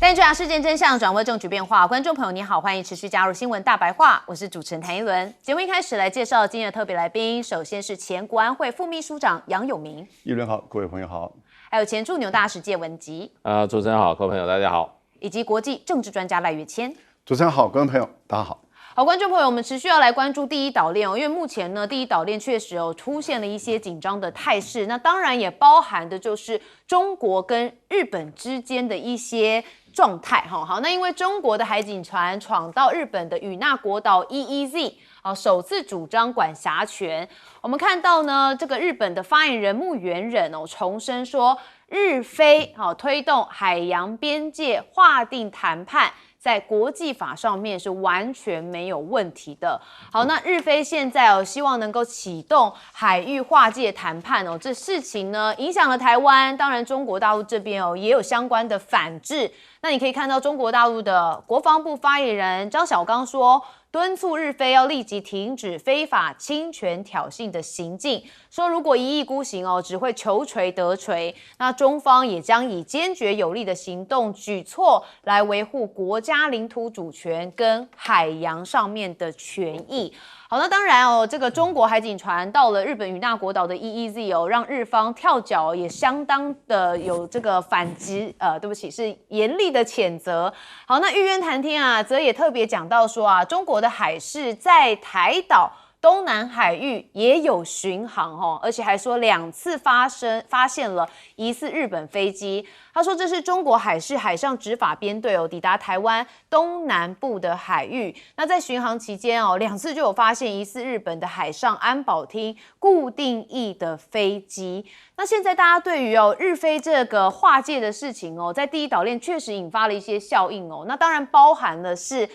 带你追查事件真相，掌握政局变化。观众朋友你好，欢迎持续加入新闻大白话，我是主持人谭一伦。节目一开始来介绍今天的特别来宾，首先是前国安会副秘书长杨永明。一伦好，各位朋友好。还有前驻纽大使谢文吉。主持人好，各位朋友大家好。以及国际政治专家赖岳谦。主持人好，各位朋友大家好。好，观众朋友，我们持续要来关注第一岛链哦，因为目前呢，第一岛链确实出现了一些紧张的态势，那当然也包含的就是中国跟日本之间的一些状态哈。好，那因为中国的海警船闯到日本的与那国岛 EEZ， 首次主张管辖权。我们看到呢，这个日本的发言人木原忍重申说，日菲推动海洋边界划定谈判，在国际法上面是完全没有问题的。好，那日菲现在希望能够启动海域划界谈判这事情呢影响了台湾，当然中国大陆这边也有相关的反制。那你可以看到中国大陆的国防部发言人张晓刚说，敦促日菲要立即停止非法侵权挑衅的行径，说如果一意孤行只会求锤得锤。那中方也将以坚决有力的行动举措来维护国家领土主权跟海洋上面的权益。好，那当然这个中国海警船到了日本与那国岛的 EEZ 让日方跳脚，也相当的有这个反击，对不起，是严厉的谴责。好，那玉渊谈天则也特别讲到说中国的海事在台岛东南海域也有巡航而且还说2次发现了疑似日本飞机。他说这是中国海事海上执法编队抵达台湾东南部的海域。那在巡航期间2次就有发现疑似日本的海上安保厅固定翼的飞机。那现在大家对于日菲这个划界的事情在第一岛链确实引发了一些效应那当然包含了是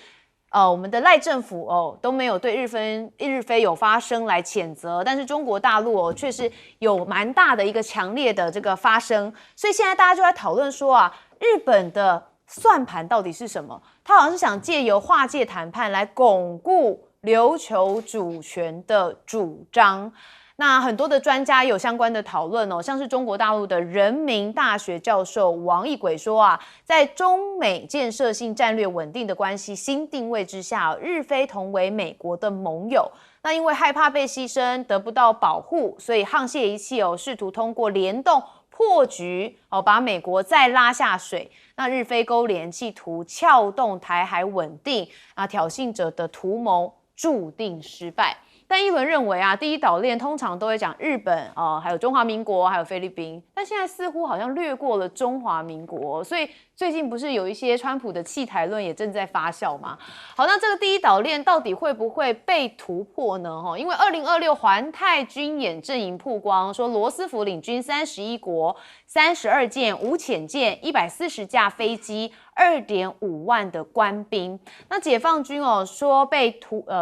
我们的赖政府都没有对日菲有发声来谴责，但是中国大陆确实有蛮大的一个强烈的这个发声，所以现在大家就在讨论说日本的算盘到底是什么？他好像是想借由划界谈判来巩固琉球主权的主张。那很多的专家有相关的讨论像是中国大陆的人民大学教授王义轨说在中美建设性战略稳定的关系新定位之下日菲同为美国的盟友。那因为害怕被牺牲得不到保护，所以沆瀣一气试图通过联动破局把美国再拉下水。那日菲勾连企图撬动台海稳定挑衅者的图谋注定失败。但一伦认为第一岛链通常都会讲日本还有中华民国还有菲律宾，但现在似乎好像略过了中华民国，所以最近不是有一些川普的弃台论也正在发酵吗？好，那这个第一岛链到底会不会被突破呢？因为2026环太军演阵营曝光，说罗斯福领军31国32舰无潜舰140架飞机2.5万的官兵。那解放军说被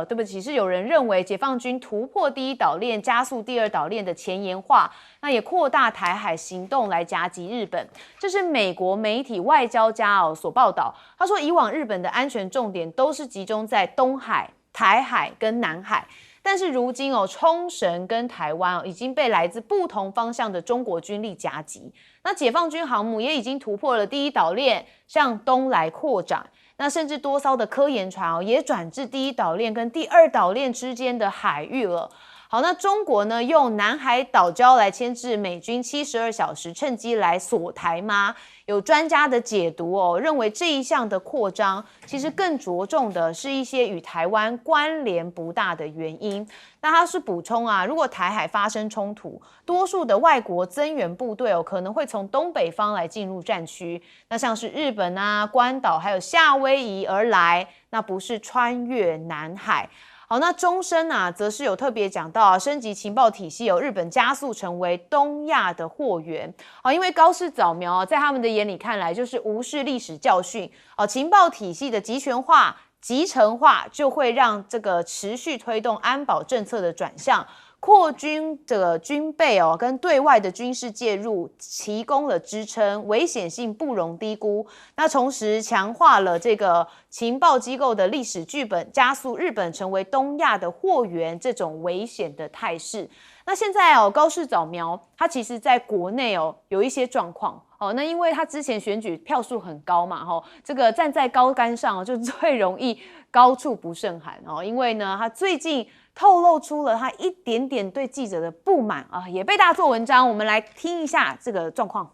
对不起，是有人认为解放军突破第一岛链，加速第二岛链的前沿化，那也扩大台海行动来夹击日本。这是美国媒体外交家所报道。他说以往日本的安全重点都是集中在东海、台海跟南海，但是如今冲绳跟台湾已经被来自不同方向的中国军力夹击。那解放军航母也已经突破了第一岛链，向东来扩展。那甚至多艘的科研船也转至第一岛链跟第二岛链之间的海域了。好，那中国呢用南海岛礁来牵制美军72小时，趁机来锁台吗？有专家的解读认为这一项的扩张其实更着重的是一些与台湾关联不大的原因。那他是补充如果台海发生冲突，多数的外国增援部队可能会从东北方来进入战区，那像是日本关岛还有夏威夷而来，那不是穿越南海。好，那中生则是有特别讲到升级情报体系，日本加速成为东亚的货源。因为高市早苗在他们的眼里看来就是无视历史教训情报体系的集权化、集成化就会让这个持续推动安保政策的转向。扩军的军备跟对外的军事介入提供了支撑，危险性不容低估。那同时强化了这个情报机构的历史剧本，加速日本成为东亚的货源这种危险的态势。那现在高市早苗他其实在国内有一些状况哦，那因为他之前选举票数很高嘛，这个站在高杆上就最容易高处不胜寒哦。因为呢，他最近透露出了他一点点对记者的不滿啊，也被大家做文章。我们来听一下这个状况。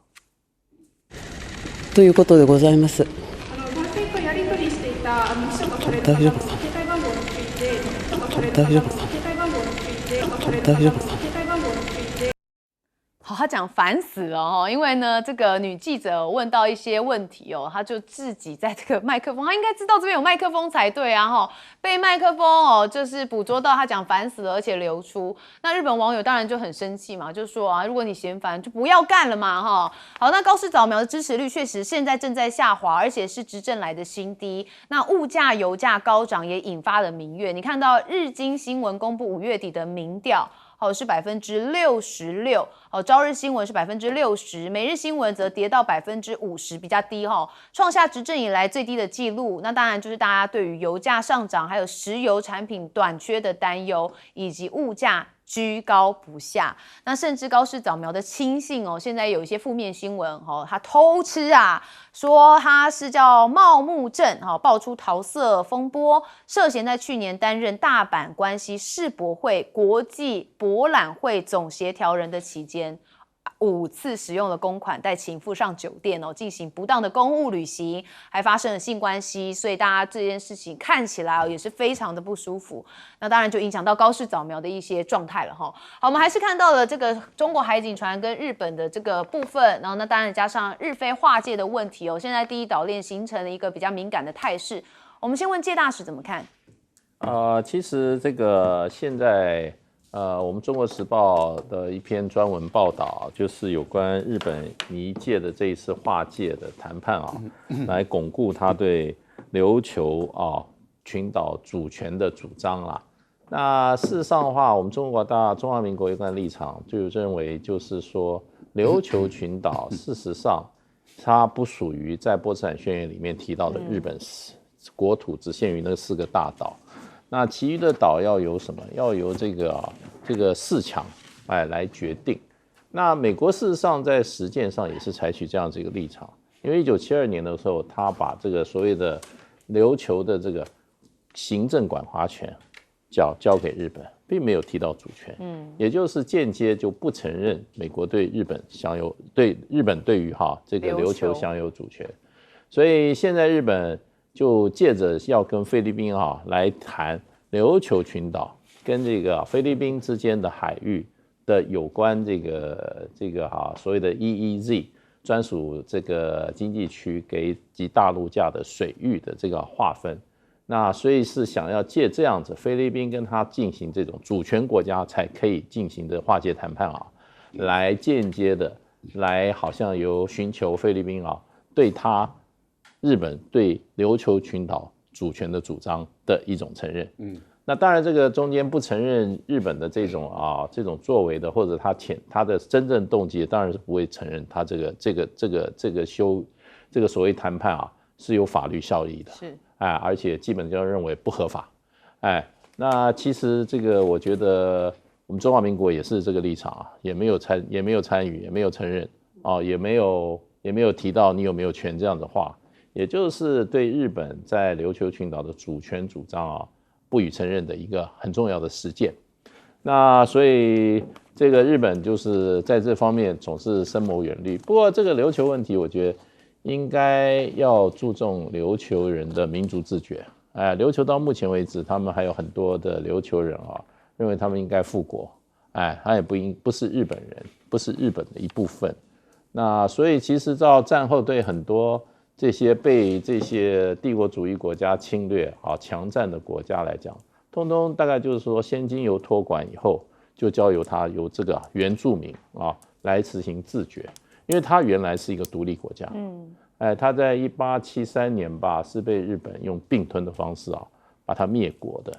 ということでございます。男性とやり取りしていた秘書がされる大丈夫か携帯番号について、大丈夫か携帯番号について、大丈夫か携帯番号について。好，他讲烦死了哦，因为呢，这个女记者问到一些问题哦，她就自己在这个麦克风，她应该知道这边有麦克风才对啊哈，被麦克风哦，就是捕捉到她讲烦死了，而且流出。那日本网友当然就很生气嘛，就说啊，如果你嫌烦，就不要干了嘛哈。好，那高市早苗的支持率确实现在正在下滑，而且是执政来的新低。那物价、油价高涨也引发了民怨。你看到日经新闻公布5月底的民调。是66%，朝日新闻是60%，每日新闻则跌到50%，比较低创下执政以来最低的记录。那当然就是大家对于油价上涨，还有石油产品短缺的担忧，以及物价居高不下。那甚至高市早苗的亲信现在有一些负面新闻他偷吃啊，说他是叫茂木正爆出桃色风波，涉嫌在去年担任大阪关西世博会国际博览会总协调人的期间，5次使用了公款带情妇上酒店进行不当的公务旅行，还发生了性关系，所以大家这件事情看起来也是非常的不舒服。那当然就影响到高市早苗的一些状态了好，我们还是看到了这个中国海警船跟日本的这个部分，然后那当然加上日菲划界的问题现在第一岛链形成了一个比较敏感的态势。我们先问介大使怎么看？其实这个现在。我们《中国时报》的一篇专文报道，就是有关日本一届的这一次划界的谈判来巩固他对琉球群岛主权的主张啦。那事实上的话，我们中华民国一贯立场就认为，就是说琉球群岛事实上它不属于在波茨坦宣言里面提到的日本国土，只限于那4个大岛。那其余的岛要由什么？要由这个4强来决定。那美国事实上在实践上也是采取这样子一个立场，因为1972年的时候，他把这个所谓的琉球的这个行政管辖权交给日本，并没有提到主权，也就是间接就不承认美国对日本对于这个琉球享有主权，所以现在日本就借着要跟菲律宾来谈琉球群岛跟这个菲律宾之间的海域的有关这个所谓的 EEZ 专属这个经济区及大陆架的水域的这个划分，那所以是想要借这样子菲律宾跟他进行这种主权国家才可以进行的划界谈判来间接的来好像有寻求菲律宾对他日本对琉球群岛主权的主张的一种承认。那当然这个中间不承认日本的这种作为的，或者他的真正动机，当然是不会承认他这个所谓谈判是有法律效力的，是而且基本上认为不合法。那其实这个我觉得我们中华民国也是这个立场也没有参与，也没有承认也没有提到你有没有权这样的话。也就是对日本在琉球群岛的主权主张不予承认的一个很重要的实践。那所以这个日本就是在这方面总是深谋远虑。不过这个琉球问题，我觉得应该要注重琉球人的民族自觉。琉球到目前为止，他们还有很多的琉球人认为他们应该复国。他也不是日本人，不是日本的一部分。那所以其实到战后对很多这些被这些帝国主义国家侵略强占的国家来讲，通通大概就是说先经由托管以后，就交由由这个原住民来实行自决，因为它原来是一个独立国家。它在1873年吧，是被日本用并吞的方式把它灭国的。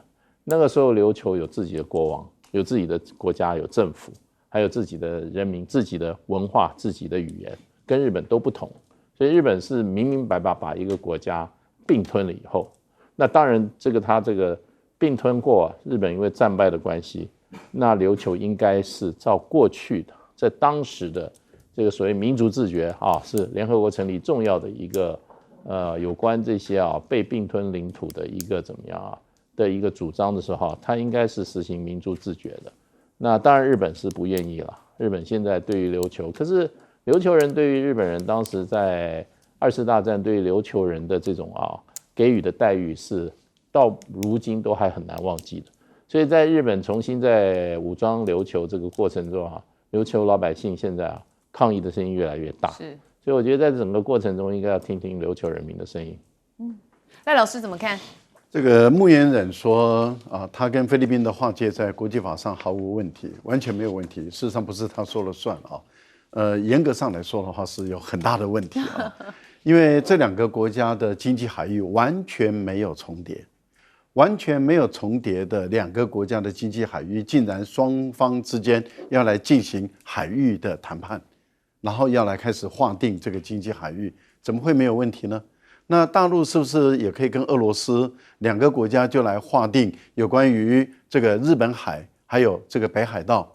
那个时候琉球有自己的国王，有自己的国家，有政府，还有自己的人民、自己的文化、自己的语言，跟日本都不同。所以日本是明明白白把一个国家并吞了以后，那当然他这个并吞过，日本因为战败的关系，那琉球应该是照过去的在当时的这个所谓民族自觉啊，是联合国成立重要的一个有关这些被并吞领土的一个怎么样的一个主张的时候，它应该是实行民族自觉的。那当然日本是不愿意了，日本现在对于琉球，可是琉球人对于日本人当时在2次大战对于琉球人的这种给予的待遇是到如今都还很难忘记的。所以在日本重新在武装琉球这个过程中琉球老百姓现在抗议的声音越来越大，是，所以我觉得在整个过程中应该要听听琉球人民的声音。赖老师怎么看？这个木原忍说他跟菲律宾的划界在国际法上毫无问题，完全没有问题。事实上不是他说了算严格上来说的话是有很大的问题因为这两个国家的经济海域完全没有重叠，完全没有重叠的两个国家的经济海域，竟然双方之间要来进行海域的谈判，然后要来开始划定这个经济海域，怎么会没有问题呢？那大陆是不是也可以跟俄罗斯两个国家就来划定有关于这个日本海还有这个北海道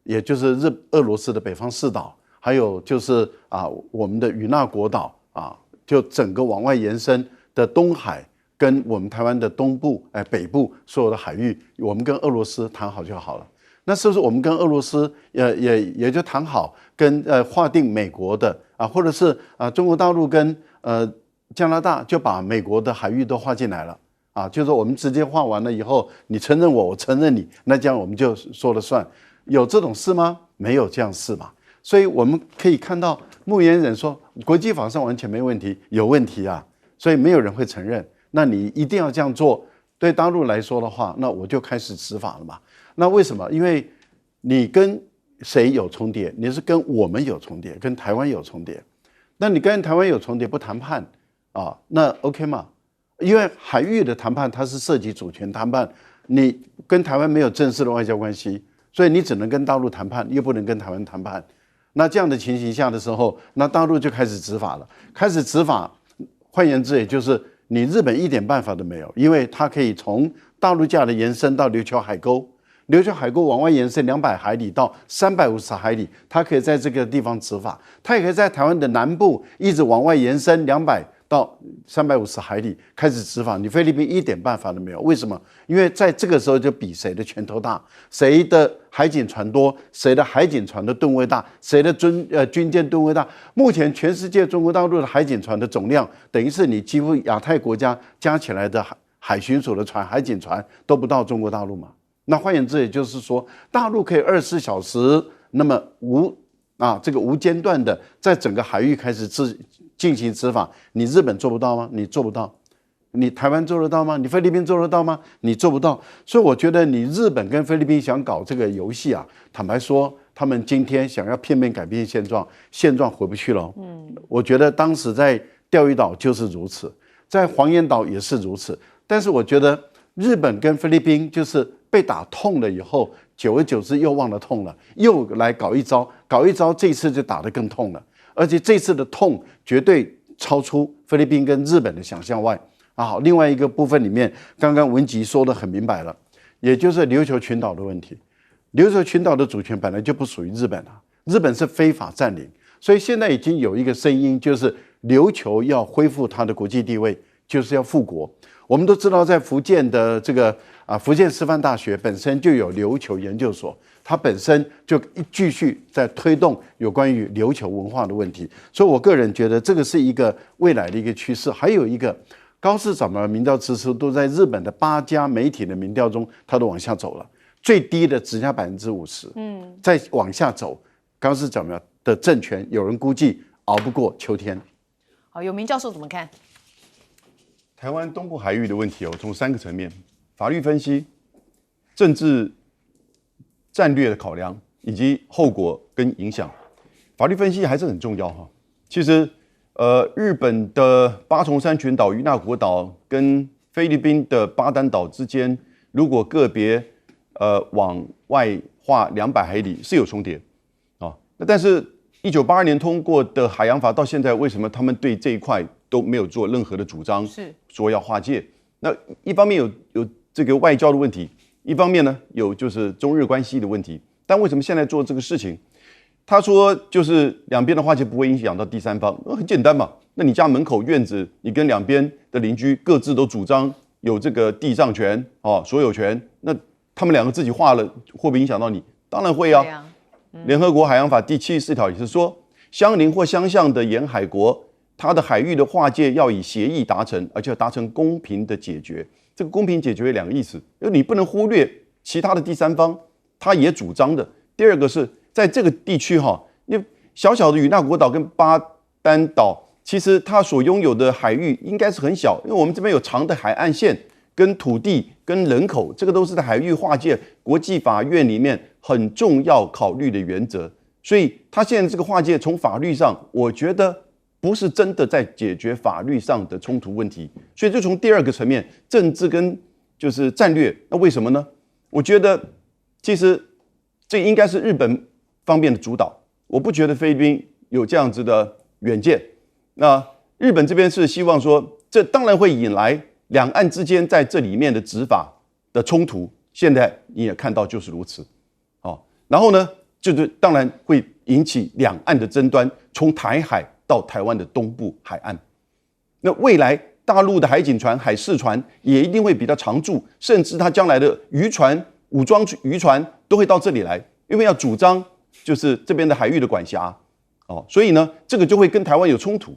也就是俄罗斯的北方四岛，还有就是我们的与那国岛就整个往外延伸的东海跟我们台湾的东部北部所有的海域，我们跟俄罗斯谈好就好了。那是不是我们跟俄罗斯也就谈好跟划定美国的或者是中国大陆跟加拿大就把美国的海域都划进来了就是我们直接划完了以后，你承认我，我承认你，那这样我们就说了算。有这种事吗？没有这样事嘛。所以我们可以看到木原忍说国际法上完全没问题，有问题所以没有人会承认。那你一定要这样做，对大陆来说的话，那我就开始执法了嘛。那为什么？因为你跟谁有重叠？你是跟我们有重叠，跟台湾有重叠。那你跟台湾有重叠不谈判那 OK 嘛？因为海域的谈判它是涉及主权谈判，你跟台湾没有正式的外交关系，所以你只能跟大陆谈判，又不能跟台湾谈判。那这样的情形下的时候，那大陆就开始执法了。开始执法，换言之，也就是你日本一点办法都没有，因为它可以从大陆架的延伸到琉球海沟，琉球海沟往外延伸200海里到350海里，它可以在这个地方执法。它也可以在台湾的南部一直往外延伸200到350海里开始执法，你菲律宾一点办法都没有。为什么？因为在这个时候就比谁的拳头大，谁的海警船多，谁的海警船的吨位大，谁的军舰吨位大。目前全世界中国大陆的海警船的总量，等于是你几乎亚太国家加起来的海巡署的船、海警船都不到中国大陆嘛。那换言之，也就是说，大陆可以24小时那么这个无间断的在整个海域开始进行执法，你日本做不到吗？你做不到。你台湾做得到吗？你菲律宾做得到吗？你做不到。所以我觉得你日本跟菲律宾想搞这个游戏坦白说，他们今天想要片面改变现状，现状回不去了。我觉得当时在钓鱼岛就是如此，在黄岩岛也是如此。但是我觉得日本跟菲律宾就是被打痛了以后，久而久之又忘了痛了，又来搞一招，这次就打得更痛了。而且这次的痛绝对超出菲律宾跟日本的想象外好，另外一个部分里面，刚刚文吉说得很明白了，也就是琉球群岛的问题。琉球群岛的主权本来就不属于日本日本是非法占领，所以现在已经有一个声音，就是琉球要恢复它的国际地位，就是要复国。我们都知道，在福建的这个福建师范大学本身就有琉球研究所，它本身就继续在推动有关于琉球文化的问题，所以我个人觉得这个是一个未来的一个趋势。还有一个高市早苗民调支持都在日本的8家媒体的民调中，它都往下走了，最低的只加50%，再往下走，高市早苗的政权有人估计熬不过秋天。好，有明教授怎么看？台湾东部海域的问题从3个层面：法律分析、政治战略的考量，以及后果跟影响。法律分析还是很重要其实日本的八重山群岛、与那国岛跟菲律宾的巴丹岛之间，如果个别往外划200海里是有重叠但是1982年通过的海洋法到现在，为什么他们对这一块都没有做任何的主张，说要划界？那一方面有这个外交的问题，一方面呢有就是中日关系的问题。但为什么现在做这个事情？他说就是两边的划界不会影响到第三方，很简单嘛。那你家门口院子，你跟两边的邻居各自都主张有这个地上权所有权，那他们两个自己划了，会不会影响到你？当然会啊。联合国海洋法第74条也是说，相邻或相像的沿海国，它的海域的划界要以协议达成，而且要达成公平的解决。这个公平解决有2个意思，因为你不能忽略其他的第三方，他也主张的。第二个是在这个地区因为小小的与那国岛跟巴丹岛，其实它所拥有的海域应该是很小，因为我们这边有长的海岸线、跟土地、跟人口，这个都是在海域划界国际法院里面很重要考虑的原则。所以它现在这个划界从法律上，我觉得不是真的在解决法律上的冲突问题。所以就从第2个层面，政治跟就是战略，那为什么呢？我觉得其实这应该是日本方面的主导，我不觉得菲律宾有这样子的远见。那日本这边是希望说，这当然会引来两岸之间在这里面的执法的冲突，现在你也看到就是如此。然后呢，就是当然会引起两岸的争端，从台海到台湾的东部海岸。那未来大陆的海警船、海事船也一定会比较常驻，甚至它将来的渔船、武装渔船都会到这里来，因为要主张就是这边的海域的管辖。所以呢，这个就会跟台湾有冲突。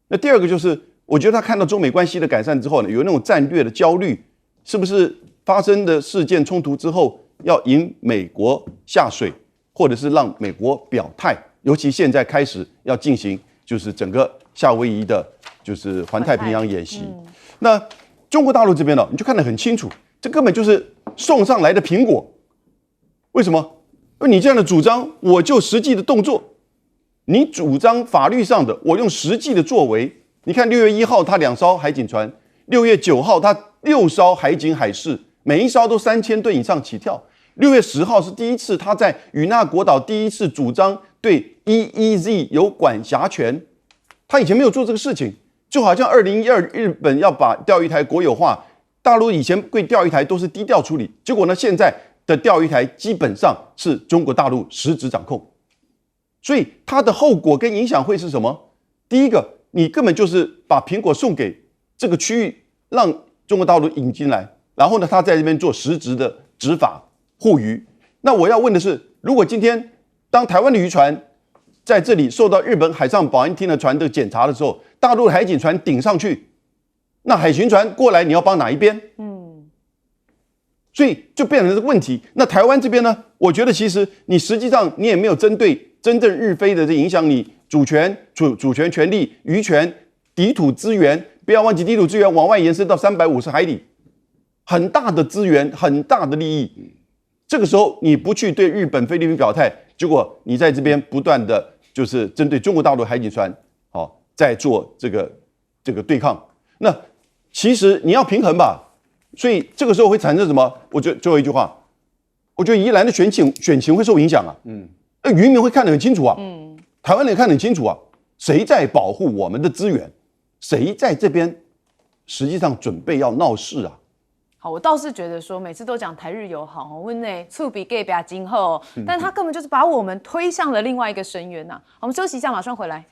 那第2个就是，我觉得他看到中美关系的改善之后呢，有那种战略的焦虑，是不是发生的事件冲突之后，要引美国下水，或者是让美国表态？尤其现在开始要进行就是整个夏威夷的，就是环太平洋演习。那中国大陆这边呢，你就看得很清楚，这根本就是送上来的苹果。为什么？因为你这样的主张，我就实际的动作。你主张法律上的，我用实际的作为。你看6月1号他2艘海警船，6月9号他6艘海警海事，每一艘都3000吨以上起跳。6月10号是第一次他在与那国岛第一次主张对 EEZ 有管辖权，他以前没有做这个事情，就好像2012日本要把钓鱼台国有化，大陆以前对钓鱼台都是低调处理，结果呢现在的钓鱼台基本上是中国大陆实质掌控。所以它的后果跟影响会是什么？第一个，你根本就是把苹果送给这个区域，让中国大陆引进来，然后呢，他在这边做实质的执法护渔。那我要问的是，如果今天当台湾的渔船在这里受到日本海上保安厅的船的检查的时候，大陆的海警船顶上去，那海巡船过来，你要帮哪一边？所以就变成这个问题。那台湾这边呢？我觉得其实你实际上你也没有针对真正日菲的这影响你主权权利、渔权、底土资源。不要忘记，底土资源往外延伸到350海里，很大的资源，很大的利益。这个时候你不去对日本、菲律宾表态，结果你在这边不断的就是针对中国大陆海警船，在做这个对抗。那其实你要平衡吧。所以这个时候会产生什么？我觉得最后一句话，我觉得宜兰的选情会受影响啊。渔民会看得很清楚啊。台湾人也看得很清楚啊。谁在保护我们的资源？谁在这边实际上准备要闹事啊？好，我倒是觉得说，每次都讲台日友好，温内触比给比亚今后，但他根本就是把我们推向了另外一个深渊呐。我们休息一下，马上回来。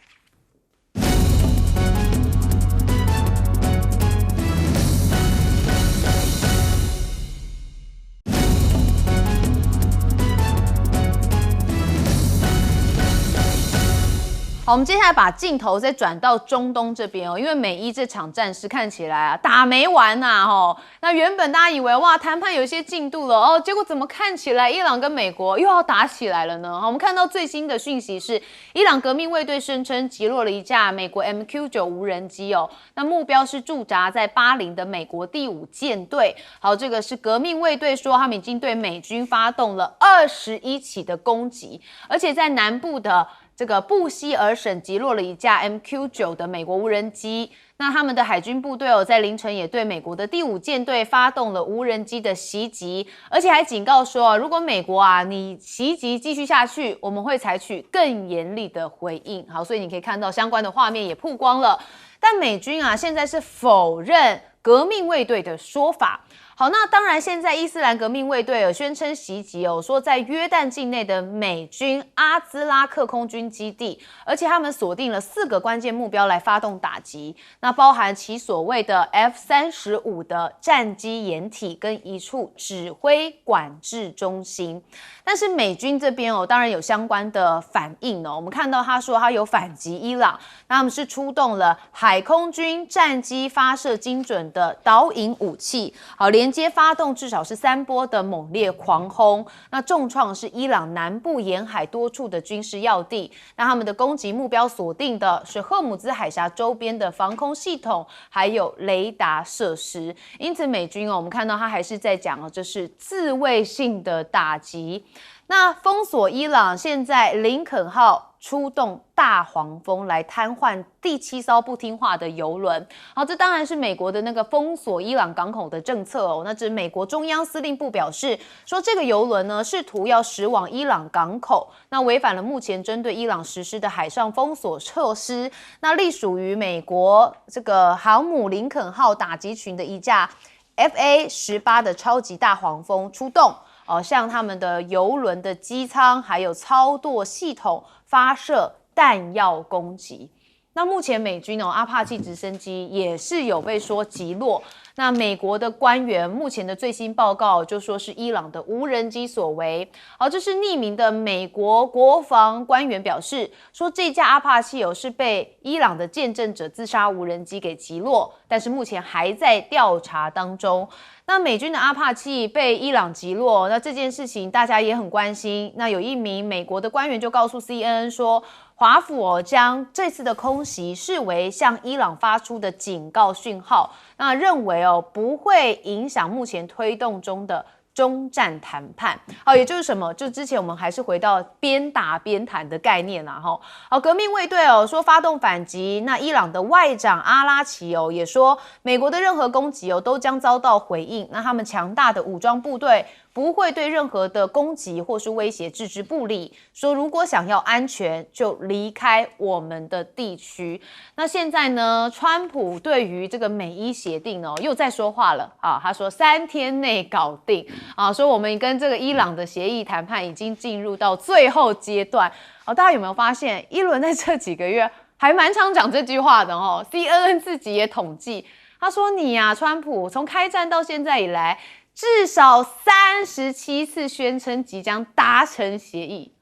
好，我们接下来把镜头再转到中东这边哦，因为美伊这场战事看起来打没完呐那原本大家以为哇谈判有一些进度了结果怎么看起来伊朗跟美国又要打起来了呢？我们看到最新的讯息是，伊朗革命卫队声称击落了一架美国 MQ-9 无人机那目标是驻扎在巴林的美国第5舰队。好，这个是革命卫队说他们已经对美军发动了21起的攻击，而且在南部的这个布希尔省击落了一架 MQ-9 的美国无人机。那他们的海军部队在凌晨也对美国的第5舰队发动了无人机的袭击，而且还警告说如果美国你袭击继续下去，我们会采取更严厉的回应。好，所以你可以看到相关的画面也曝光了。但美军现在是否认革命卫队的说法。好，那当然，现在伊斯兰革命卫队宣称袭击说在约旦境内的美军阿兹拉克空军基地，而且他们锁定了4个关键目标来发动打击，那包含其所谓的 F-35的战机掩体跟一处指挥管制中心。但是美军这边当然有相关的反应我们看到他说他有反击伊朗，那他们是出动了海空军战机发射精准的导引武器，好，连接发动至少是3波的猛烈狂轰，那重创是伊朗南部沿海多处的军事要地，那他们的攻击目标锁定的是赫姆兹海峡周边的防空系统，还有雷达设施。因此美军我们看到他还是在讲这是自卫性的打击。那封锁伊朗，现在林肯号出动大黄蜂来瘫痪第7艘不听话的油轮。好，这当然是美国的那个封锁伊朗港口的政策那这美国中央司令部表示说，这个油轮呢试图要驶往伊朗港口，那违反了目前针对伊朗实施的海上封锁措施。那隶属于美国这个航母林肯号打击群的一架 FA-18的超级大黄蜂出动。向他们的油轮的机舱还有操舵系统发射弹药攻击。那目前美军阿帕契直升机也是有被说击落。那美国的官员目前的最新报告就说是伊朗的无人机所为。好，这是匿名的美国国防官员表示说，这架阿帕契是被伊朗的见证者自杀无人机给击落，但是目前还在调查当中。那美军的阿帕契被伊朗击落，那这件事情大家也很关心。那有一名美国的官员就告诉 CNN 说，华府将这次的空袭视为向伊朗发出的警告讯号，那认为不会影响目前推动中的中战谈判。好，也就是什么？就之前我们还是回到边打边谈的概念啦。好，革命卫队说发动反击，那伊朗的外长阿拉奇也说，美国的任何攻击都将遭到回应。那他们强大的武装部队不会对任何的攻击或是威胁置之不理，说如果想要安全，就离开我们的地区。那现在呢，川普对于这个美伊协定又在说话了啊，他说3天内搞定啊，说我们跟这个伊朗的协议谈判已经进入到最后阶段。大家有没有发现，伊伦在这几个月还蛮常讲这句话的CNN 自己也统计，他说你川普从开战到现在以来，至少37次宣称即将达成协议，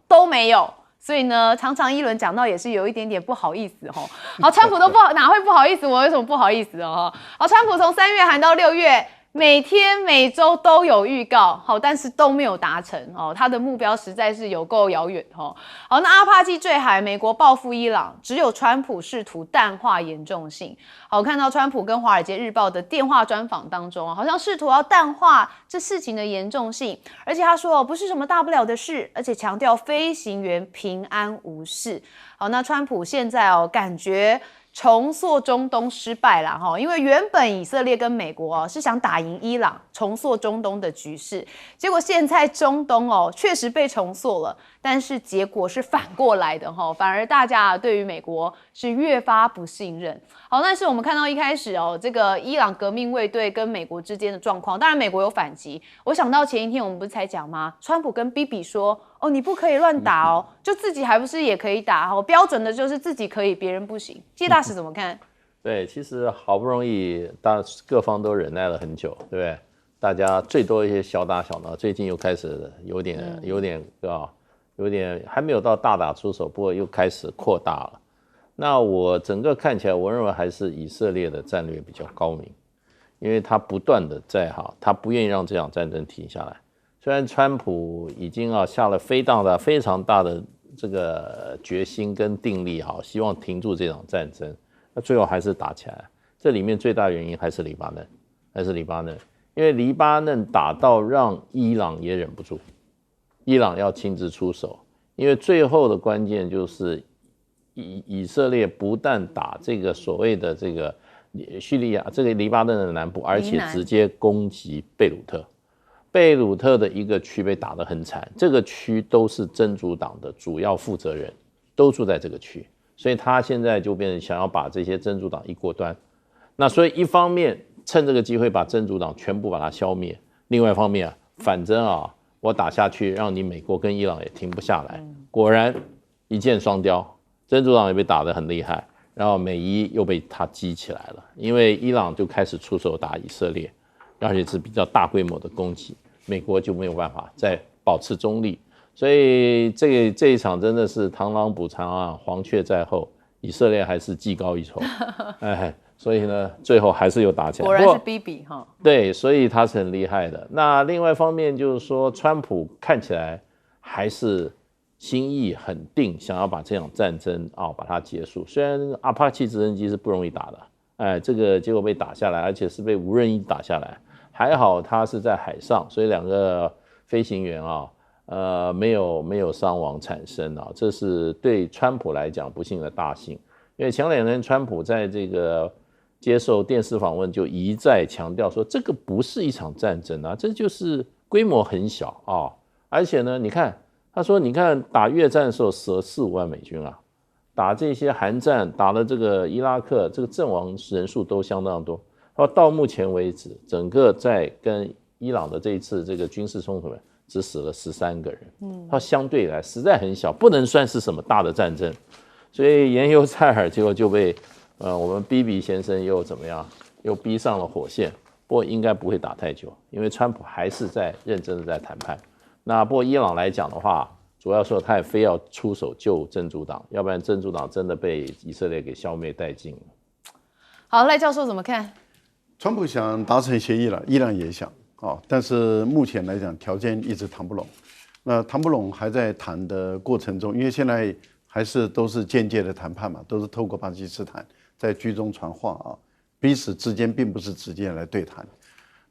都没有。所以呢，常常一轮讲到也是有一点点不好意思好，川普都哪会不好意思？我有什么不好意思好，川普从3月喊到6月。每天每周都有预告，但是都没有达成他的目标实在是有够遥远好，那阿帕契坠海，美国报复伊朗，只有川普试图淡化严重性。好，看到川普跟《华尔街日报》的电话专访当中好像试图要淡化这事情的严重性，而且他说不是什么大不了的事，而且强调飞行员平安无事。好，那川普现在感觉重塑中东失败了因为原本以色列跟美国是想打赢伊朗，重塑中东的局势，结果现在中东确实被重塑了，但是结果是反过来的反而大家对于美国是越发不信任。好，但是我们看到一开始这个伊朗革命卫队跟美国之间的状况，当然美国有反击。我想到前一天我们不是才讲吗？川普跟 Bibi 说你不可以乱打就自己还不是也可以打标准的就是自己可以，别人不行。谢大使怎么看？对，其实好不容易各方都忍耐了很久，对不对？大家最多一些小打小闹，最近又开始有点还没有到大打出手，不过又开始扩大了。那我整个看起来，我认为还是以色列的战略比较高明，因为他不断的他不愿意让这场战争停下来。虽然川普已经下了非常大的这个决心跟定力希望停住这场战争，那最后还是打起来了。这里面最大原因还是黎巴嫩，因为黎巴嫩打到让伊朗也忍不住，伊朗要亲自出手，因为最后的关键就是以色列不但打这个所谓的这个叙利亚这个黎巴嫩的南部，而且直接攻击贝鲁特。贝鲁特的一个区被打得很惨，这个区都是真主党的主要负责人，都住在这个区，所以他现在就变成想要把这些真主党一锅端。那所以一方面趁这个机会把真主党全部把它消灭。另外一方面啊，反正啊，我打下去，让你美国跟伊朗也停不下来。果然一箭双雕，真主党也被打得很厉害，然后美伊又被他激起来了，因为伊朗就开始出手打以色列，而且是比较大规模的攻击，美国就没有办法再保持中立。所以这一场真的是螳螂捕蝉啊，黄雀在后，以色列还是技高一筹，所以呢，最后还是有打起来。果然是逼比哈。对，所以他是很厉害的。那另外一方面就是说，川普看起来还是心意很定，想要把这场战争把它结束。虽然阿帕奇直升机是不容易打的，这个结果被打下来，而且是被无人机打下来，还好他是在海上，所以2个飞行员没有伤亡产生这是对川普来讲不幸的大幸。因为前2天川普在这个接受电视访问就一再强调说，这个不是一场战争这就是规模很小而且呢，你看他说，你看打越战的时候死了4-5万美军打这些韩战，打了这个伊拉克，这个阵亡人数都相当多。他说到目前为止，整个在跟伊朗的这一次这个军事冲突只死了13个人，他相对来实在很小，不能算是什么大的战争。所以言犹在耳，结果就被我们 BB 先生又怎么样，又逼上了火线。不过应该不会打太久，因为川普还是在认真的在谈判。那不过伊朗来讲的话，主要说他也非要出手救真主党，要不然真主党真的被以色列给消灭殆尽了。好，赖教授怎么看？川普想达成协议了，伊朗也想但是目前来讲条件一直谈不拢。那谈不拢还在谈的过程中，因为现在还是都是间接的谈判嘛，都是透过巴基斯坦在居中传话彼此之间并不是直接来对谈。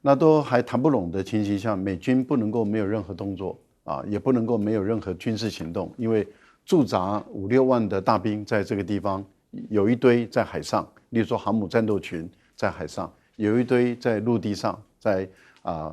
那都还谈不拢的情形下，美军不能够没有任何动作也不能够没有任何军事行动，因为驻扎5-6万的大兵在这个地方，有一堆在海上，例如说航母战斗群在海上，有一堆在陆地上，在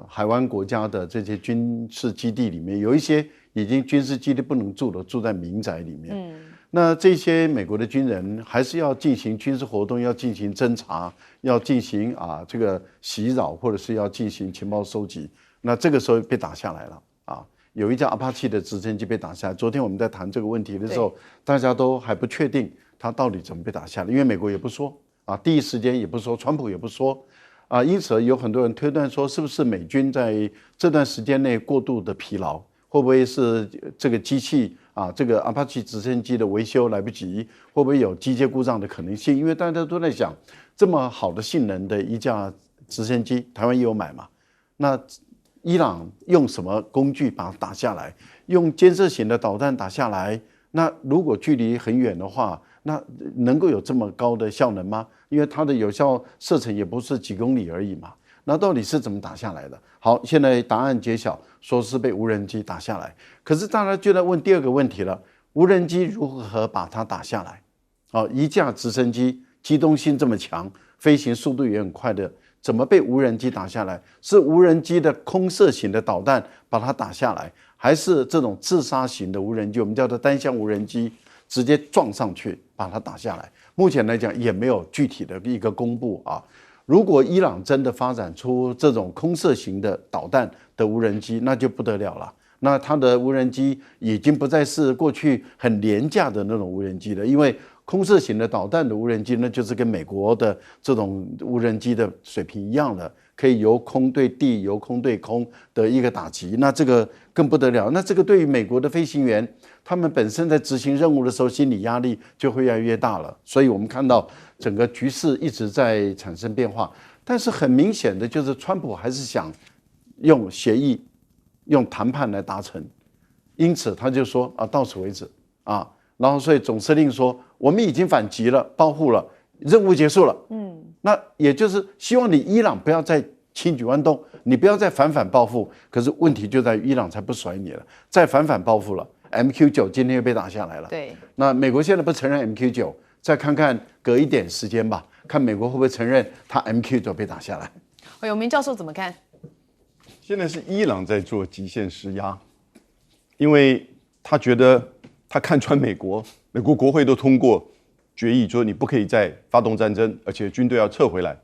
海湾国家的这些军事基地里面，有一些已经军事基地不能住了，住在民宅里面。那这些美国的军人还是要进行军事活动，要进行侦查，要进行这个袭扰，或者是要进行情报收集。那这个时候被打下来了有一架阿帕奇的直升机被打下来。昨天我们在谈这个问题的时候，大家都还不确定它到底怎么被打下来，因为美国也不说第一时间也不说，川普也不说因此有很多人推断说，是不是美军在这段时间内过度的疲劳，会不会是这个机器这个阿帕奇直升机的维修来不及，会不会有机械故障的可能性？因为大家都在想，这么好的性能的一架直升机，台湾也有买嘛，那伊朗用什么工具把它打下来？用监射型的导弹打下来，那如果距离很远的话，那能够有这么高的效能吗？因为它的有效射程也不是几公里而已嘛。那到底是怎么打下来的？好，现在答案揭晓，说是被无人机打下来。可是大家就在问第二个问题了：无人机如何把它打下来？一架直升机机动性这么强，飞行速度也很快的，怎么被无人机打下来？是无人机的空射型的导弹把它打下来，还是这种自杀型的无人机，我们叫做单向无人机，直接撞上去把它打下来？目前来讲也没有具体的一个公布如果伊朗真的发展出这种空射型的导弹的无人机，那就不得了了。那它的无人机已经不再是过去很廉价的那种无人机了，因为空射型的导弹的无人机，那就是跟美国的这种无人机的水平一样了，可以由空对地、由空对空的一个打击。那这个更不得了。那这个对于美国的飞行员，他们本身在执行任务的时候，心理压力就会越来越大了。所以我们看到整个局势一直在产生变化。但是很明显的就是，川普还是想用协议、用谈判来达成，因此他就说到此为止然后所以总司令说，我们已经反击了，报复了，任务结束了。那也就是希望你伊朗不要再轻举妄动，你不要再反报复。可是问题就在于伊朗才不甩你了，再反报复了。MQ9 今天又被打下来了。对，那美国现在不承认 MQ9， 再看看隔一点时间吧，看美国会不会承认他 MQ9 被打下来。永明教授怎么看？现在是伊朗在做极限施压，因为他觉得他看穿美国国会都通过决议，说你不可以再发动战争，而且军队要撤回来。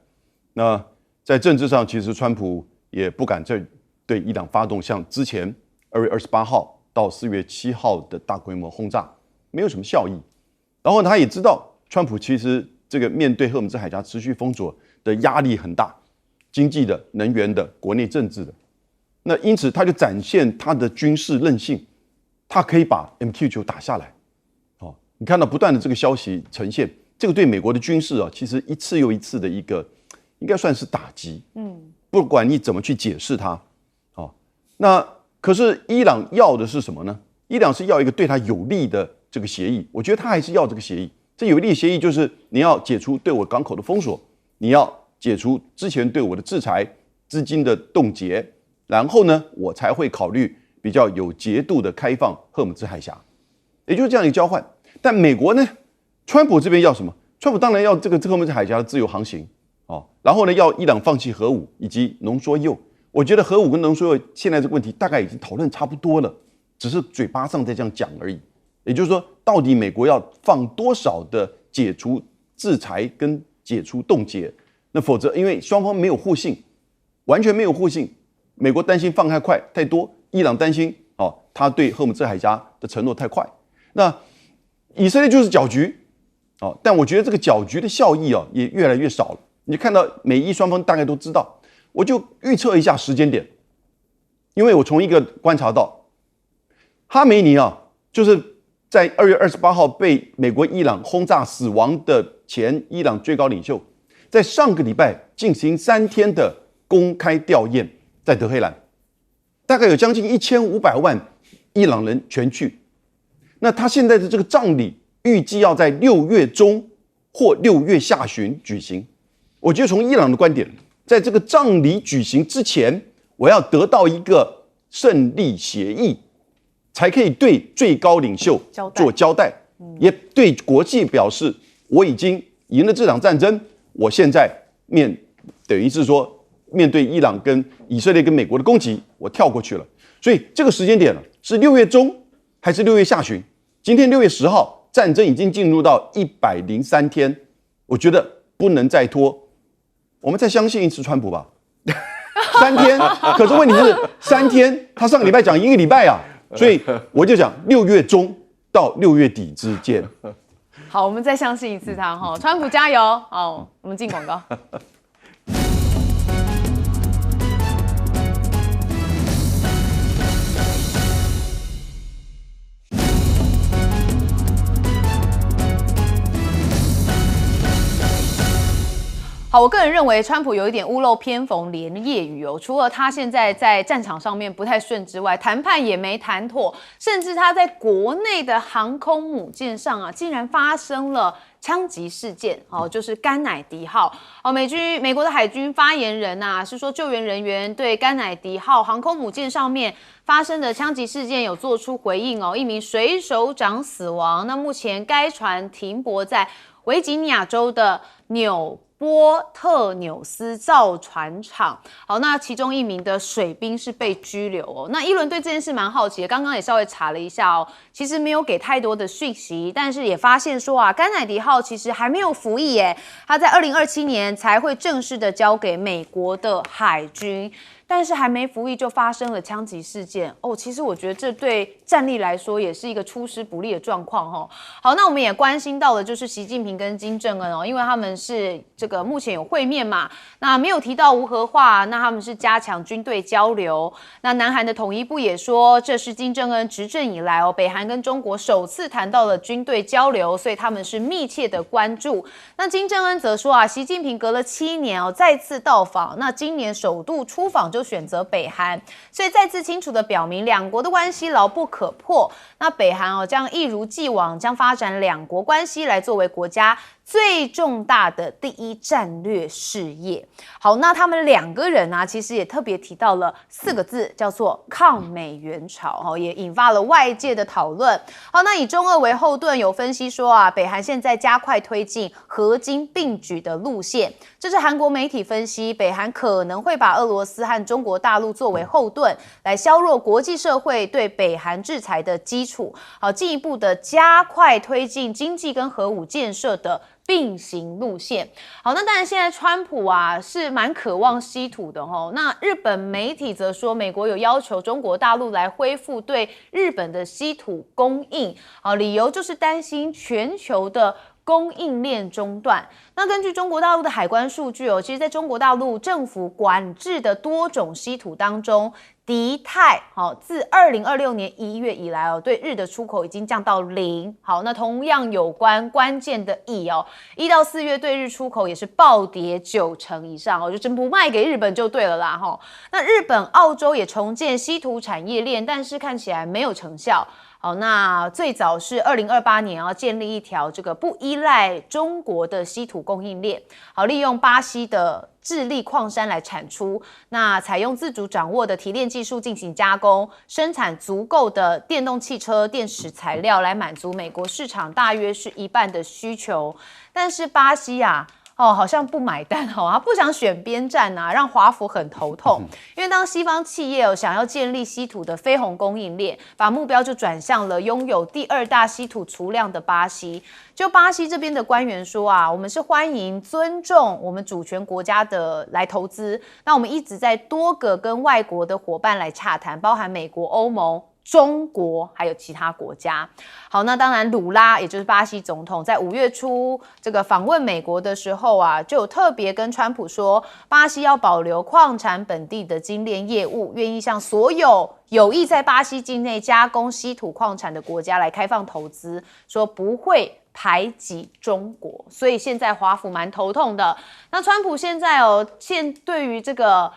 那在政治上，其实川普也不敢再对伊朗发动像之前2月28号到4月7号的大规模轰炸，没有什么效益。然后他也知道，川普其实这个面对荷姆兹海峡持续封锁的压力很大，经济的、能源的、国内政治的。那因此他就展现他的军事韧性，他可以把 MQ9 打下来。哦，你看到不断的这个消息呈现，这个对美国的军事啊，其实一次又一次的一个应该算是打击。不管你怎么去解释它，哦，那可是伊朗要的是什么呢？伊朗是要一个对他有利的这个协议，我觉得他还是要这个协议。这有利的协议就是你要解除对我港口的封锁，你要解除之前对我的制裁、资金的冻结，然后呢，我才会考虑比较有节度的开放荷姆兹海峡，也就是这样一个交换。但美国呢，川普这边要什么？川普当然要这个荷姆兹海峡的自由航行。哦，然后呢，要伊朗放弃核武以及浓缩铀。我觉得核武跟浓缩铀现在这个问题大概已经讨论差不多了，只是嘴巴上在这样讲而已。也就是说，到底美国要放多少的解除制裁跟解除冻结？那否则，因为双方没有互信，完全没有互信，美国担心放太快太多，伊朗担心他对荷姆兹海峡的承诺太快。那以色列就是搅局，但我觉得这个搅局的效益也越来越少了。你看到美伊双方大概都知道，我就预测一下时间点，因为我从一个观察到，哈梅尼就是在2月28号被美国伊朗轰炸死亡的前伊朗最高领袖，在上个礼拜进行3天的公开吊唁，在德黑兰，大概有将近1500万伊朗人全去。那他现在的这个葬礼预计要在6月中或6月下旬举行。我觉得从伊朗的观点，在这个葬礼举行之前，我要得到一个胜利协议，才可以对最高领袖做交代，也对国际表示我已经赢了这场战争。我现在等于是说面对伊朗跟以色列跟美国的攻击，我跳过去了。所以这个时间点是6月中还是6月下旬？今天6月10号，战争已经进入到103天，我觉得不能再拖。我们再相信一次川普吧，3天。可是问题是3天，他上个礼拜讲1个礼拜啊，所以我就讲6月中到6月底之间。好，我们再相信一次他哈，川普加油！好，我们进广告。好，我个人认为川普有一点屋漏偏逢连夜雨哦。除了他现在在战场上面不太顺之外，谈判也没谈妥，甚至他在国内的航空母舰上竟然发生了枪击事件，就是甘乃迪号。美国的海军发言人是说，救援人员对甘乃迪号航空母舰上面发生的枪击事件有做出回应哦，一名水手长死亡。那目前该船停泊在维吉尼亚州的纽波特纽斯造船厂。好，那其中一名的水兵是被拘留哦。那伊伦对这件事蛮好奇的，刚刚也稍微查了一下哦，其实没有给太多的讯息，但是也发现说甘乃迪号其实还没有服役耶，它在2027年才会正式的交给美国的海军。但是还没服役就发生了枪击事件哦，其实我觉得这对战力来说也是一个出师不利的状况哦。好，那我们也关心到的就是习近平跟金正恩哦，因为他们是这个目前有会面嘛，那没有提到无核化，那他们是加强军队交流。那南韩的统一部也说，这是金正恩执政以来北韩跟中国首次谈到了军队交流，所以他们是密切的关注。那金正恩则说习近平隔了7年再次到访，那今年首度出访就选择北韩，所以再次清楚的表明两国的关系牢不可破。那北韩将一如既往将发展两国关系来作为国家最重大的第一战略事业。好，那他们两个人其实也特别提到了4个字，叫做抗美援朝，也引发了外界的讨论。好，那以中俄为后盾，有分析说北韩现在加快推进合金并举的路线。这是韩国媒体分析，北韩可能会把俄罗斯和中国大陆作为后盾，来削弱国际社会对北韩制裁的基础，好，进一步的加快推进经济跟核武建设的并行路线。好，那当然现在川普啊是蛮渴望稀土的齁。那日本媒体则说，美国有要求中国大陆来恢复对日本的稀土供应，好，理由就是担心全球的供应链中断。那根据中国大陆的海关数据其实在中国大陆政府管制的多种稀土当中，迪钛自2026年1月以来对日的出口已经降到0。好，那同样有关键的铱1到4月对日出口也是暴跌90%以上就真不卖给日本就对了啦那日本、澳洲也重建稀土产业链，但是看起来没有成效。好，那最早是2028年要建立一条这个不依赖中国的稀土供应链，好，利用巴西的智利矿山来产出，那采用自主掌握的提炼技术进行加工，生产足够的电动汽车电池材料来满足美国市场大约是1半的需求。但是巴西好像不买单他不想选边站让华府很头痛。因为当西方企业想要建立稀土的绯红供应链，把目标就转向了拥有第2大稀土储量的巴西。就巴西这边的官员说我们是欢迎尊重我们主权国家的来投资，那我们一直在多个跟外国的伙伴来洽谈，包含美国、欧盟、中国还有其他国家。好，那当然鲁拉也就是巴西总统在5月初这个访问美国的时候就有特别跟川普说，巴西要保留矿产本地的精炼业务，愿意向所有有意在巴西境内加工稀土矿产的国家来开放投资，说不会排挤中国。所以现在华府蛮头痛的。那川普现在对于这个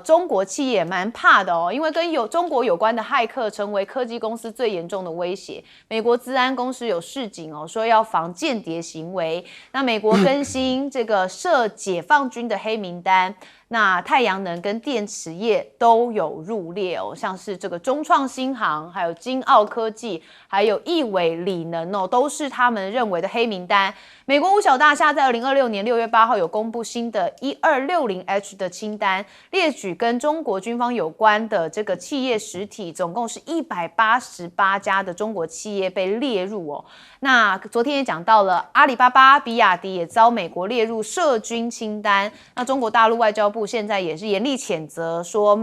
中国企业蛮怕的因为跟中国有关的骇客成为科技公司最严重的威胁。美国资安公司有示警说要防间谍行为。那美国更新这个涉解放军的黑名单，那太阳能跟电池业都有入列像是这个中创新航、还有金澳科技、还有易伟锂能都是他们认为的黑名单。美国五小大厦在2026年6月8号有公布新的 1260H 的清单，列举跟中国军方有关的这个企业实体，总共是188家的中国企业被列入那昨天也讲到了，阿里巴巴、比亚迪也遭美国列入涉军清单。那中国大陆外交部现在也是严厉谴责，说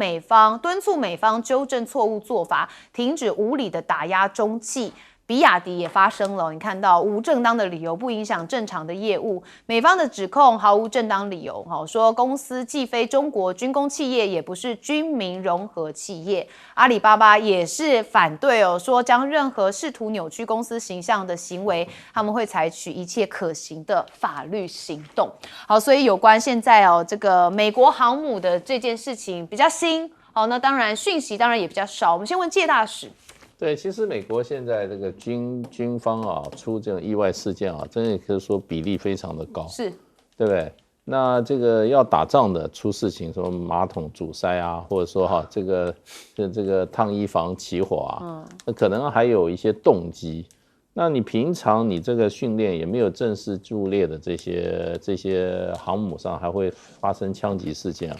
敦促美方纠正错误做法，停止无理的打压中企。比亚迪也发声了，你看到无正当的理由不影响正常的业务，美方的指控毫无正当理由，说公司既非中国军工企业，也不是军民融合企业。阿里巴巴也是反对说将任何试图扭曲公司形象的行为，他们会采取一切可行的法律行动。好，所以有关现在这个美国航母的这件事情比较新，那当然讯息当然也比较少。我们先问介大使。对，其实美国现在这个军方出这种意外事件真的可以说比例非常的高，是，对不对？那这个要打仗的出事情，说马桶阻塞或者说这个烫衣房起火那可能还有一些动机。那你平常你这个训练也没有正式驻列的这些航母上还会发生枪击事件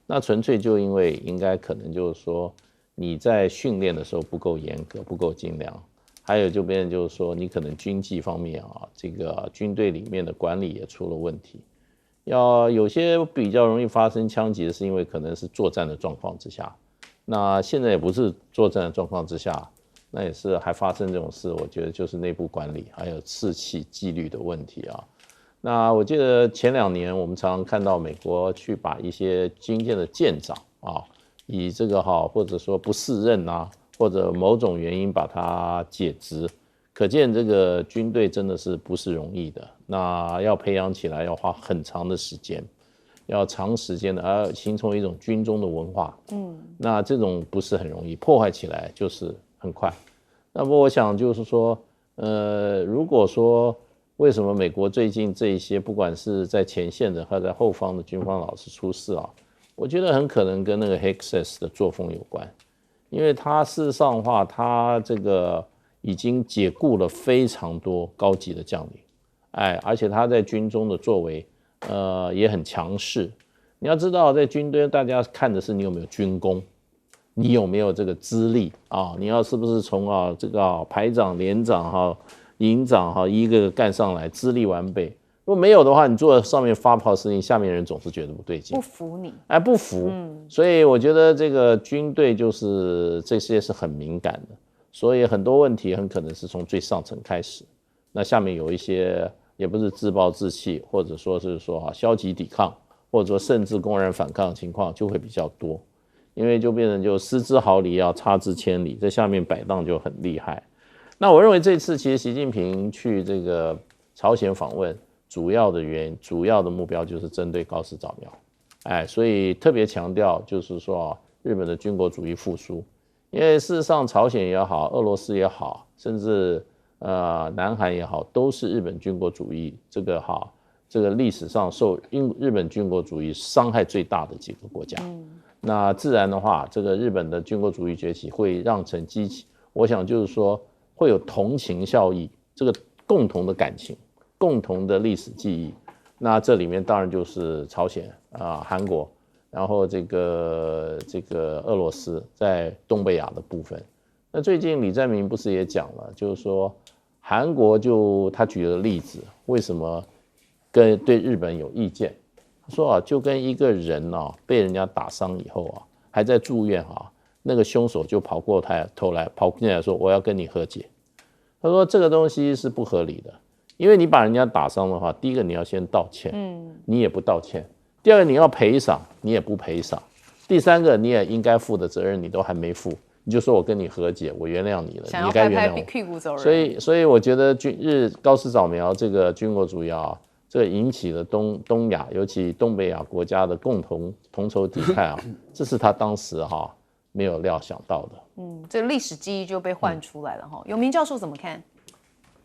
那纯粹就因为应该可能就是说。你在训练的时候不够严格，不够精良，还有就变成就是说，你可能军纪方面这个军队里面的管理也出了问题。有些比较容易发生枪击的是因为可能是作战的状况之下，那现在也不是作战的状况之下，那也是还发生这种事，我觉得就是内部管理还有士气纪律的问题那我记得前2年我们常常看到美国去把一些军舰的舰长以这个或者说不适任或者某种原因把他解职，可见这个军队真的是不是容易的。那要培养起来要花很长的时间，要长时间的，要形成一种军中的文化。那这种不是很容易，破坏起来就是很快。那么我想就是说，如果说为什么美国最近这一些不管是在前线的还是在后方的军方老师出事我觉得很可能跟那个 Hexas 的作风有关，因为他事实上的话，他这个已经解雇了非常多高级的将领，而且他在军中的作为，也很强势。你要知道，在军队大家看的是你有没有军功，你有没有这个资历你要是不是从这个排长、连长营长一个个干上来，资历完备。如果没有的话，你坐在上面发号施令，下面人总是觉得不对劲，不服你，哎，不服。所以我觉得这个军队就是这些是很敏感的，所以很多问题很可能是从最上层开始，那下面有一些也不是自暴自弃，或者说是说消极抵抗，或者说甚至公然反抗的情况就会比较多，因为就变成就失之毫厘要差之千里，在下面摆荡就很厉害。那我认为这次其实习近平去这个朝鲜访问，主要的目标就是针对高市早苗，哎，所以特别强调就是说日本的军国主义复苏，因为事实上朝鲜也好，俄罗斯也好，甚至南韩也好，都是日本军国主义这个历史上受日本军国主义伤害最大的几个国家。那自然的话，这个日本的军国主义崛起会让成激起，我想就是说会有同情效益，这个共同的感情。共同的历史记忆，那这里面当然就是朝鲜韩国，然后这个俄罗斯在东北亚的部分。那最近李在明不是也讲了，就是说韩国他举了例子，为什么对日本有意见？他说就跟一个人被人家打伤以后还在住院那个凶手就跑过头来跑进来说我要跟你和解。他说这个东西是不合理的。因为你把人家打伤的话，第一个你要先道歉，你也不道歉；第二个你要赔偿，你也不赔偿；第三个你也应该负的责任你都还没负，你就说我跟你和解，我原谅你了，想要你该原谅我。拍拍屁股走人。所以我觉得高市早苗这个军国主义这个引起了东亚尤其东北亚国家的共同同仇敌忾这是他当时没有料想到的。这个历史记忆就被唤出来了永明教授怎么看？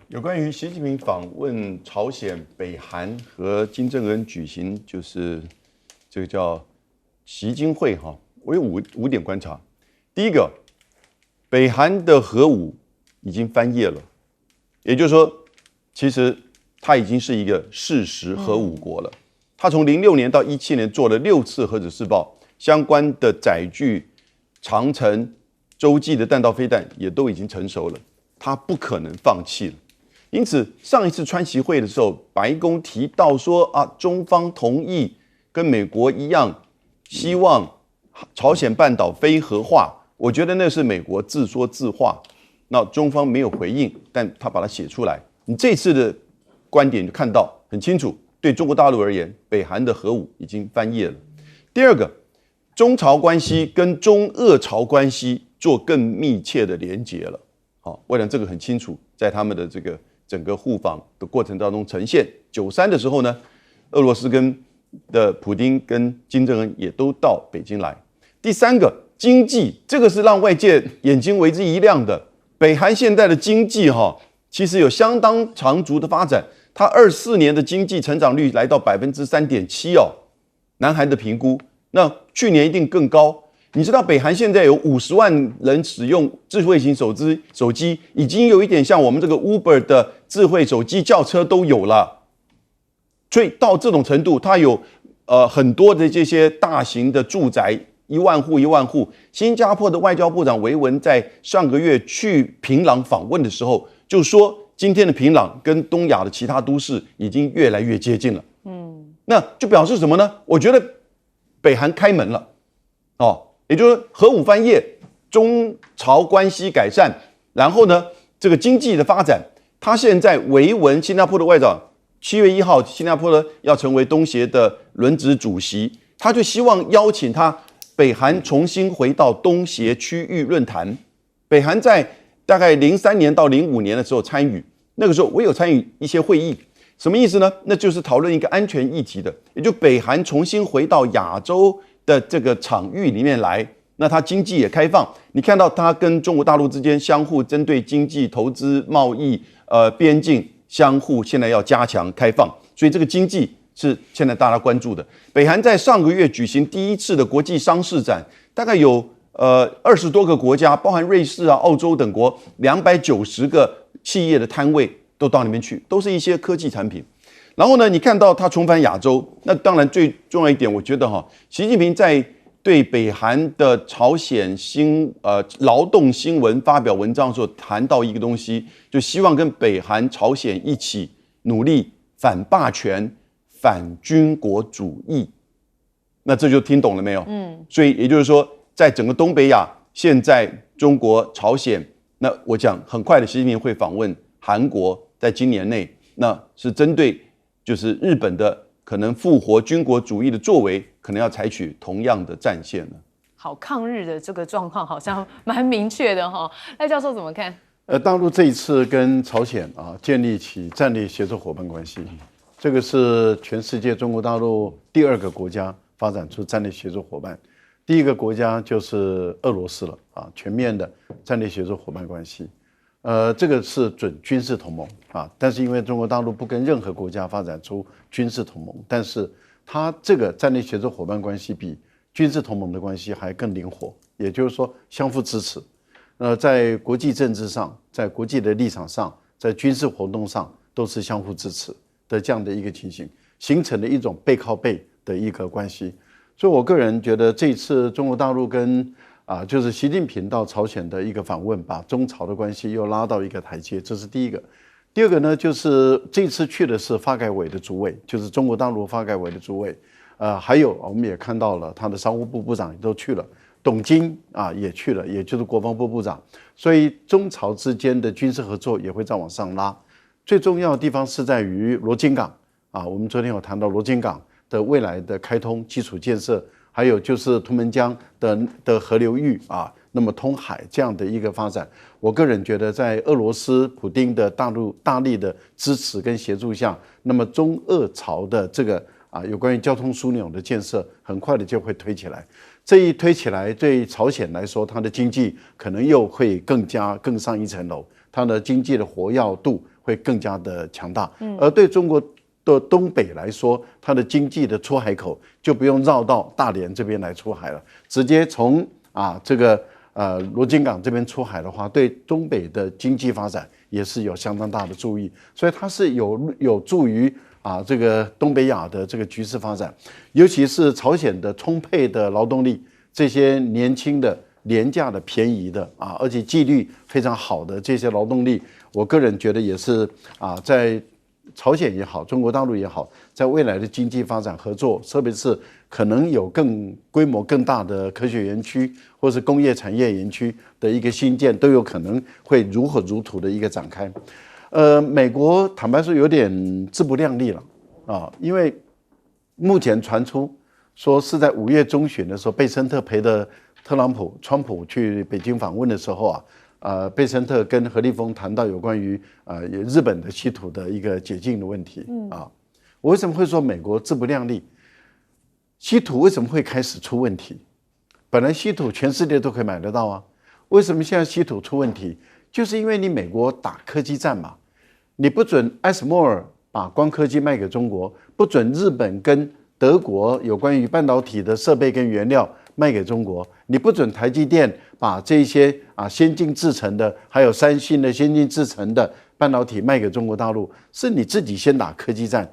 有关于习近平访问朝鲜、北韩和金正恩举行就是这个叫习金会我有五点观察。第一个，北韩的核武已经翻页了，也就是说，其实它已经是一个事实核武国了。它从06年到17年做了6次核子试爆，相关的载具、长程、洲际的弹道飞弹也都已经成熟了，它不可能放弃了。因此，上一次川习会的时候，白宫提到说中方同意跟美国一样，希望朝鲜半岛非核化。我觉得那是美国自说自话，那中方没有回应，但他把它写出来。你这次的观点就看到很清楚，对中国大陆而言，北韩的核武已经翻页了。第二个，中朝关系跟中俄朝关系做更密切的连结了。我想这个很清楚，在他们的这个整个互访的过程当中呈现。93的时候呢，俄罗斯的普丁跟金正恩也都到北京来。第三个，经济，这个是让外界眼睛为之一亮的。北韩现在的经济其实有相当长足的发展，它24年的经济成长率来到3.7%南韩的评估，那去年一定更高。你知道北韩现在有50万人使用智慧型手机，已经有一点像我们这个 Uber 的智慧手机轿车都有了，所以到这种程度，它有很多的这些大型的住宅，1万户。新加坡的外交部长维文在上个月去平壤访问的时候，就说今天的平壤跟东亚的其他都市已经越来越接近了。那就表示什么呢？我觉得北韩开门了，也就是说核武翻页，中朝关系改善，然后呢，这个经济的发展，他现在维文新加坡的外长7月1号，新加坡呢要成为东协的轮值主席，他就希望邀请他北韩重新回到东协区域论坛。北韩在大概03年到05年的时候参与，那个时候我有参与一些会议，什么意思呢？那就是讨论一个安全议题的，也就北韩重新回到亚洲的这个场域里面来，那它经济也开放，你看到它跟中国大陆之间相互针对经济、投资、贸易、边境相互现在要加强开放，所以这个经济是现在大家关注的。北韩在上个月举行第一次的国际商事展，大概有20多个国家，包含瑞士澳洲等国，290个企业的摊位都到那边去，都是一些科技产品。然后呢，你看到他重返亚洲，那当然最重要一点，我觉得习近平在对北韩的朝鲜劳动新闻发表文章的时候，谈到一个东西，就希望跟北韩、朝鲜一起努力反霸权、反军国主义。那这就听懂了没有？所以也就是说，在整个东北亚，现在中国、朝鲜，那我讲很快的，习近平会访问韩国，在今年内，那是针对就是日本的可能复活军国主义的作为，可能要采取同样的战线了。好，抗日的这个状况好像蛮明确的哈。赖教授怎么看？大陆这一次跟朝鲜建立起战略协作伙伴关系，这个是全世界中国大陆第2个国家发展出战略协作伙伴，第1个国家就是俄罗斯了全面的战略协作伙伴关系。这个是准军事同盟但是因为中国大陆不跟任何国家发展出军事同盟，但是它这个战略协作伙伴关系比军事同盟的关系还更灵活，也就是说相互支持。在国际政治上，在国际的立场上，在军事活动上都是相互支持的这样的一个情形，形成了一种背靠背的一个关系。所以我个人觉得这一次中国大陆跟就是习近平到朝鲜的一个访问，把中朝的关系又拉到一个台阶，这是第一个。第二个呢，就是这次去的是发改委的主委，就是中国大陆发改委的主委。还有我们也看到了，他的商务部部长也都去了，董金也去了，也就是国防部部长。所以中朝之间的军事合作也会再往上拉。最重要的地方是在于罗津港我们昨天有谈到罗津港的未来的开通基础建设，还有就是图们江的河流域那么通海这样的一个发展。我个人觉得，在俄罗斯普丁的大力的支持跟协助下，那么中俄朝的这个有关于交通枢纽的建设，很快的就会推起来。这一推起来，对朝鲜来说，它的经济可能又会更上一层楼，它的经济的活跃度会更加的强大。而对中国的东北来说，它的经济的出海口就不用绕到大连这边来出海了，直接从这个罗津港这边出海的话，对东北的经济发展也是有相当大的注意，所以它是有助于这个东北亚的这个局势发展，尤其是朝鲜的充沛的劳动力，这些年轻的、廉价的、便宜的而且纪律非常好的这些劳动力，我个人觉得也是在朝鲜也好，中国大陆也好，在未来的经济发展合作，特别是可能有规模更大的科学园区或是工业产业园区的一个新建，都有可能会如火如荼的一个展开。美国坦白说有点自不量力了因为目前传出说是在5月中旬的时候，贝森特陪着川普去北京访问的时候贝森特跟何立峰谈到有关于日本的稀土的一个解禁的问题我为什么会说美国自不量力？稀土为什么会开始出问题？本来稀土全世界都可以买得到为什么现在稀土出问题？就是因为你美国打科技战嘛，你不准艾斯摩尔把光刻机卖给中国，不准日本跟德国有关于半导体的设备跟原料卖给中国，你不准台积电把这些先进制程的，还有三星的先进制程的半导体卖给中国大陆，是你自己先打科技战。